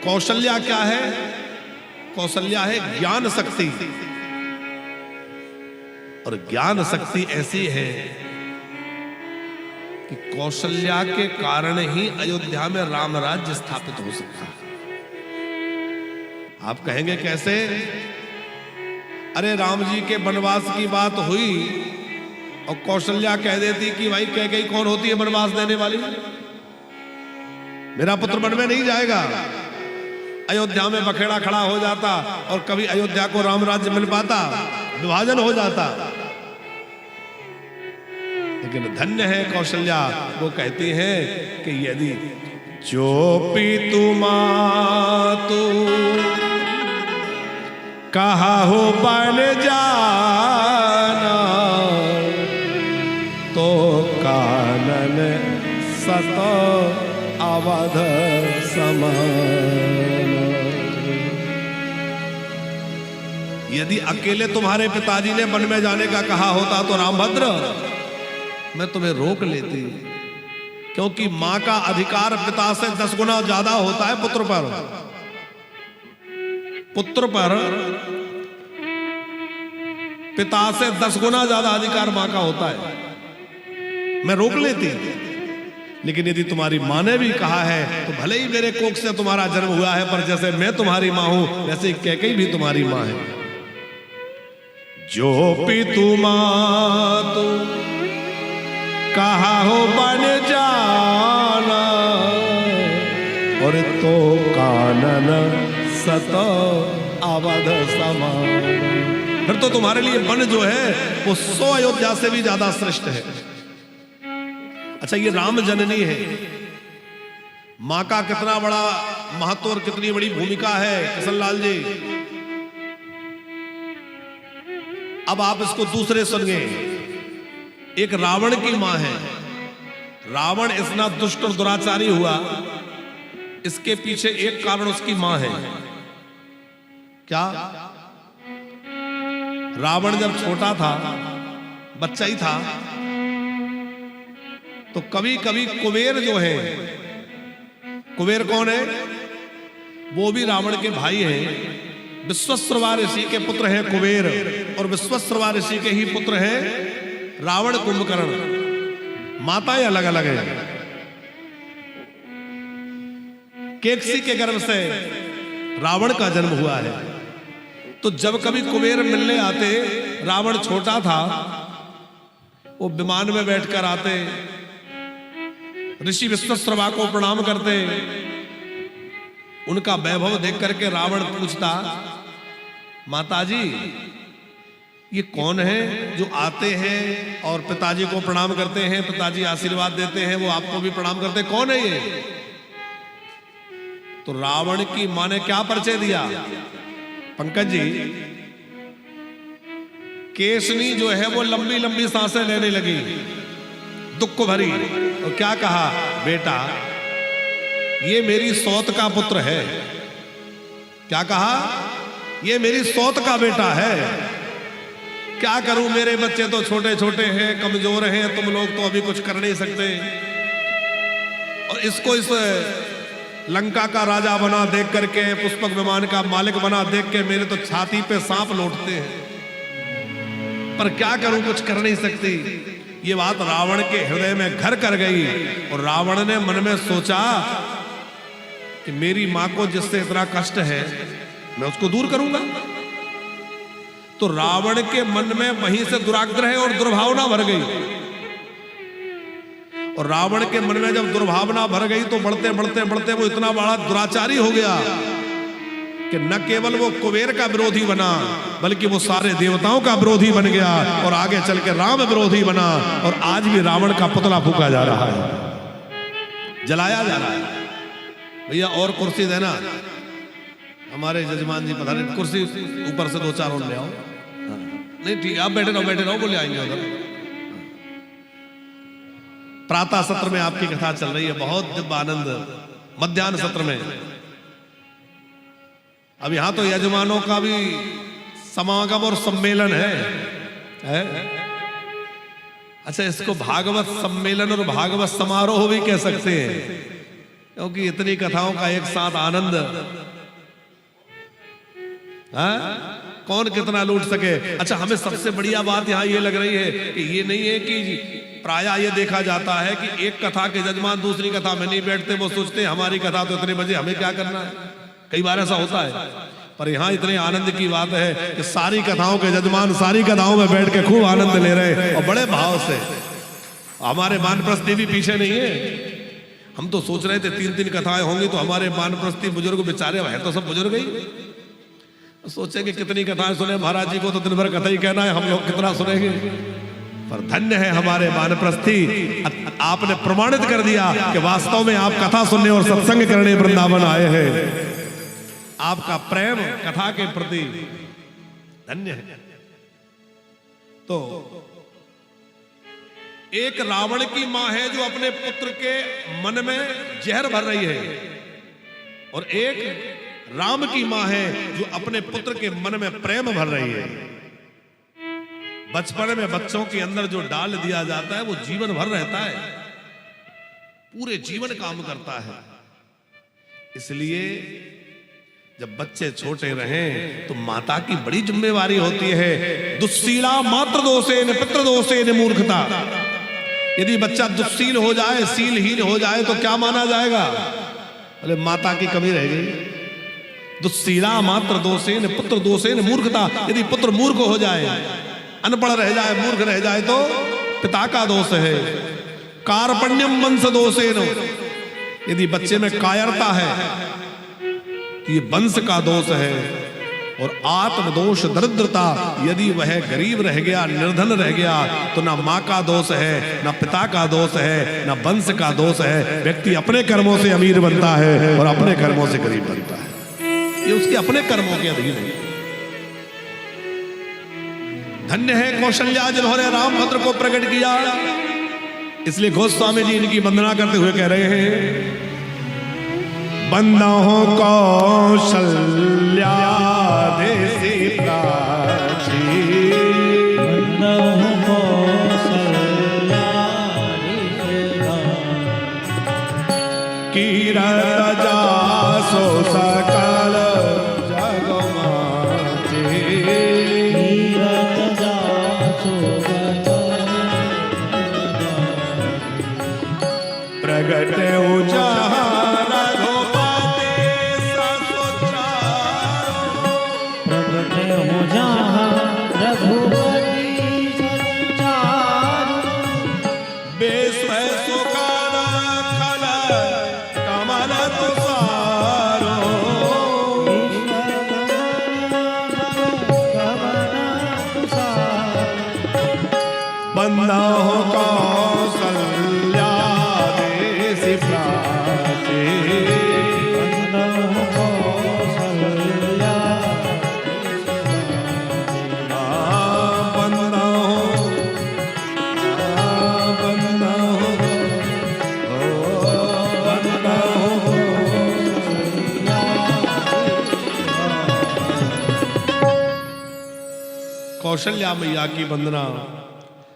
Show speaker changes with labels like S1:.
S1: कौशल्या क्या है? कौशल्या है ज्ञान शक्ति, और ज्ञान शक्ति ऐसी है कि कौशल्या के कारण ही अयोध्या में राम राज्य स्थापित हो सकता है। आप कहेंगे कैसे? अरे राम जी के वनवास की बात हुई और कौशल्या कह देती कि भाई कैकेयी कौन होती है वनवास देने वाली, मेरा पुत्र वन में नहीं जाएगा। अयोध्या में बखेड़ा खड़ा हो जाता और कभी अयोध्या को राम राज्य मिल पाता, विभाजन हो जाता। लेकिन धन्य है कौशल्या, वो कहती हैं कि यदि जो पितु मातु कहा हो बन जाना, तो कानन सत अवध समान। यदि अकेले तुम्हारे पिताजी ने वन में जाने का कहा होता तो रामभद्र मैं तुम्हें रोक लेती, क्योंकि मां का अधिकार पिता से 10 गुना ज्यादा होता है पुत्र पर। पुत्र पर पिता से 10 गुना ज्यादा अधिकार मां का होता है, मैं रोक लेती। लेकिन यदि तुम्हारी मां ने भी कहा है तो भले ही मेरे कोख से तुम्हारा जन्म हुआ है, पर जैसे मैं तुम्हारी मां हूं वैसे कैकेयी भी तुम्हारी मां है। जो पितु मातु कहा हो बन जाना, और तो कानन सत अवध समान। फिर तो तुम्हारे लिए वन जो है वो 100 अयोध्या से भी ज्यादा श्रेष्ठ है। अच्छा, ये राम जननी है, मां का कितना बड़ा महत्व और कितनी बड़ी भूमिका है किशनलाल जी। अब आप इसको दूसरे सुनिए। एक रावण की मां है। रावण इतना दुष्ट और दुराचारी हुआ, इसके पीछे एक कारण उसकी मां है। क्या? रावण जब छोटा था, बच्चा ही था, तो कभी कभी कुबेर जो है, कुबेर कौन है? वो भी रावण के भाई हैं। विश्वश्रवा ऋषि के पुत्र हैं कुबेर, और विश्वश्रवा ऋषि के ही पुत्र हैं रावण कुंभकर्ण। माताएं अलग अलग हैं। केकसी के गर्भ से रावण का जन्म हुआ है। तो जब कभी कुबेर मिलने आते, रावण छोटा था, वो विमान में बैठकर आते, ऋषि विश्वश्रवा को प्रणाम करते। उनका वैभव देख करके रावण पूछता, माताजी ये कौन है जो आते हैं और पिताजी को प्रणाम करते हैं, पिताजी आशीर्वाद देते हैं, वो आपको भी प्रणाम करते, कौन है ये? तो रावण की मां ने क्या परिचय दिया? पंकज जी, केशनी जो है वो लंबी लंबी सांसें लेने लगी, दुख भरी, और क्या कहा? बेटा ये मेरी सौत का पुत्र है। क्या कहा? ये मेरी सौत का बेटा है। क्या करूं, मेरे बच्चे तो छोटे छोटे हैं, कमजोर हैं, तुम लोग तो अभी कुछ कर नहीं सकते, और इसको इस लंका का राजा बना देख करके, पुष्पक विमान का मालिक बना देख के मेरे तो छाती पे सांप लौटते हैं, पर क्या करूं, कुछ कर नहीं सकती। ये बात रावण के हृदय में घर कर गई, और रावण ने मन में सोचा कि मेरी मां को जिससे इतना कष्ट है मैं उसको दूर करूंगा। तो रावण के मन में वहीं से दुराग्रह और दुर्भावना भर गई, और रावण के मन में जब दुर्भावना भर गई तो बढ़ते बढ़ते बढ़ते वो इतना बड़ा दुराचारी हो गया कि न केवल वो कुबेर का विरोधी बना, बल्कि वो सारे देवताओं का विरोधी बन गया, और आगे चल के राम विरोधी बना। और आज भी रावण का पुतला फूका जा रहा है, जलाया जा रहा है। भैया और कुर्सी देना, हमारे जजमान जी पता नहीं, कुर्सी ऊपर से 2-4 और ले आओ। नहीं ठीक, आप बैठे रहो, बोले आएंगे उधर। प्रातः सत्र में आपकी कथा चल रही है, बहुत दिव्य आनंद। मध्याह्न सत्र में अब यहां तो यजमानों का भी समागम और सम्मेलन है? अच्छा, इसको भागवत सम्मेलन और भागवत समारोह भी कह सकते हैं। क्योंकि इतनी कथाओं का एक साथ आनंद, हाँ, कौन कितना लूट सके। अच्छा, हमें सबसे बढ़िया बात यहाँ ये लग रही है कि ये नहीं है कि प्रायः ये देखा जाता है कि एक कथा के जजमान दूसरी कथा में नहीं बैठते, वो सोचते हैं हमारी कथा तो इतने बजे, हमें क्या करना है। कई बार ऐसा होता है, पर यहाँ इतने आनंद की बात है कि सारी कथाओं के जजमान सारी कथाओं में बैठ के खूब आनंद ले रहे हैं और बड़े भाव से। हमारे वानप्रस्थी भी पीछे नहीं है। हम तो सोच रहे थे 3-3 कथाएं होंगी तो हमारे वानप्रस्थी बुजुर्ग बेचारे है तो सब बुजुर्ग ही, सोचेंगे कितनी कथाएं सुने, महाराज जी को तो दिन भर कथा ही कहना है, हम लोग कितना सुनेंगे। पर धन्य है हमारे वानप्रस्थी, आपने प्रमाणित कर दिया कि वास्तव में आप कथा सुनने और सत्संग करने वृंदावन आए हैं। आपका प्रेम कथा के प्रति धन्य है। तो एक रावण की मां है जो अपने पुत्र के मन में जहर भर रही है, और एक राम की मां है जो अपने पुत्र के मन में प्रेम भर रही है। बचपन में बच्चों के अंदर जो डाल दिया जाता है वो जीवन भर रहता है, पूरे जीवन काम करता है। इसलिए जब बच्चे छोटे रहें तो माता की बड़ी जिम्मेवारी होती है। दुस्सीला मातृ दोषेन पितृ दोषेन मूर्खता। यदि बच्चा दुस्सील हो जाए, सीलहीन हो जाए तो क्या माना जाएगा? अरे माता की कमी रह गई। दुस्सीला मातृ दोषेन पुत्र दोषेन मूर्खता। यदि पुत्र मूर्ख हो जाए, अनपढ़ रह जाए, मूर्ख रह जाए तो पिता का दोष है। कार्पण्यम वंश दोषेन। यदि बच्चे में कायरता है तो ये वंश का दोष है। और आत्मदोष दरिद्रता, यदि वह गरीब रह गया, निर्धन रह गया तो ना माँ का दोष है, ना पिता का दोष है, ना वंश का दोष है। व्यक्ति अपने कर्मों से अमीर बनता है और अपने कर्मों से गरीब बनता है, ये उसके अपने कर्मों के अधीन है। धन्य है कौशल्या जिन्होंने रामभद्र को प्रकट किया। इसलिए गोस्वामी जी इनकी वंदना करते हुए कह रहे हैं, बंदो कौशल्या देसी प्राची,
S2: बंदो कौशल्या
S1: कीरत जासो सकल जगमाते,
S2: कीरत जासो सकल
S1: प्रगट उजाला बंदा हो कौशल्या देसी प्राची,
S2: बंदा हो कौशल्या
S1: बंदा हो कौशल्या मैया की वंदना